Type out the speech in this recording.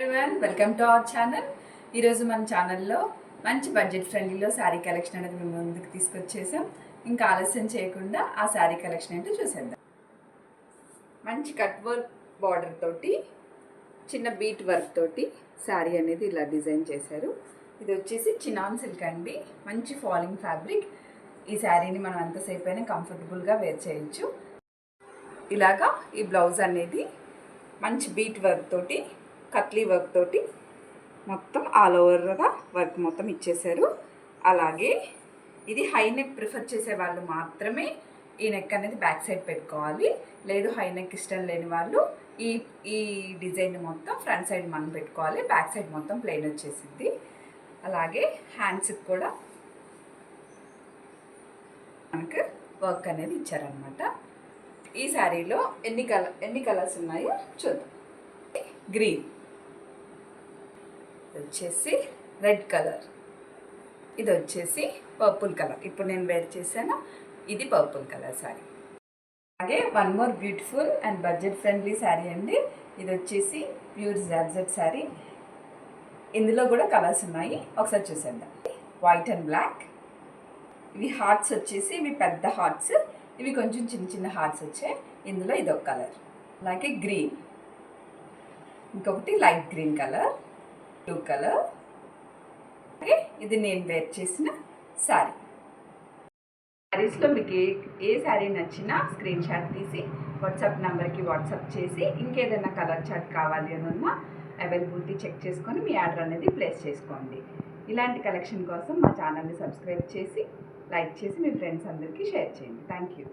everyone, welcome to our channel. ఈరోజు మన ఛానల్లో మంచి బడ్జెట్ ఫ్రెండ్లీలో శారీ కలెక్షన్ అనేది మేము ముందుకు తీసుకొచ్చేసాం. ఇంకా ఆలస్యం చేయకుండా ఆ శారీ కలెక్షన్ ఏంటో చూసేద్దాం. మంచి కట్ వర్క్ బార్డర్ తోటి చిన్న బీట్ వర్క్ తోటి శారీ అనేది ఇలా డిజైన్ చేశారు. ఇది వచ్చేసి చినాన్ సిల్క్ అండి, మంచి ఫాలింగ్ ఫ్యాబ్రిక్. ఈ శారీని మనం ఎంతసేపు అయినా కంఫర్టబుల్గా వేర్ చేయొచ్చు. ఇలాగా ఈ బ్లౌజ్ అనేది మంచి బీట్ వర్క్ తోటి కట్లీ వర్క్ తోటి మొత్తం ఆల్ ఓవర్గా వర్క్ మొత్తం ఇచ్చేసారు. అలాగే ఇది హై నెక్ ప్రిఫర్ చేసే వాళ్ళు మాత్రమే ఈ నెక్ అనేది బ్యాక్ సైడ్ పెట్టుకోవాలి. లేదు హై నెక్ ఇష్టం లేని వాళ్ళు ఈ డిజైన్ మొత్తం ఫ్రంట్ సైడ్ మనం పెట్టుకోవాలి. బ్యాక్ సైడ్ మొత్తం ప్లెయిన్ వచ్చేసింది. అలాగే హ్యాండ్స్కి కూడా మనకు వర్క్ అనేది ఇచ్చారనమాట. ఈ శారీలో ఎన్ని కలర్స్ ఉన్నాయో చూద్దాం. గ్రీన్, వచ్చేసి రెడ్ కలర్, ఇది వచ్చేసి పర్పుల్ కలర్. ఇప్పుడు నేను వేర్ చేశాను, ఇది పర్పుల్ కలర్ శారీ. అలాగే one more beautiful and budget friendly sari అండి. ఇది వచ్చేసి ప్యూర్ జార్జెట్ శారీ. ఇందులో కూడా కలర్స్ ఉన్నాయి, ఒకసారి చూసేద్దాం. White and black. ఇవి హార్ట్స్ వచ్చేసి ఇవి పెద్ద హార్ట్స్, ఇవి కొంచెం చిన్న చిన్న హార్ట్స్ వచ్చాయి. ఇందులో ఇదొక కలర్. అలాగే గ్రీన్, ఇంకొకటి light green colour, blue colour. అలాగే ఇది నేను వేర్ చేసిన శారీ. శారీస్లో మీకు ఏ శారీ నచ్చినా స్క్రీన్ షాట్ తీసి వాట్సాప్ నెంబర్కి వాట్సాప్ చేసి ఇంకేదైనా కలర్ చార్ట్ కావాలి అని ఉన్నా అవైలబిలిటీ చెక్ చేసుకొని మీ ఆర్డర్ అనేది ప్లేస్ చేసుకోండి. ఇలాంటి కలెక్షన్ కోసం మా ఛానల్ని సబ్స్క్రైబ్ చేసి లైక్ చేసి మీ ఫ్రెండ్స్ అందరికీ షేర్ చేయండి. Thank you.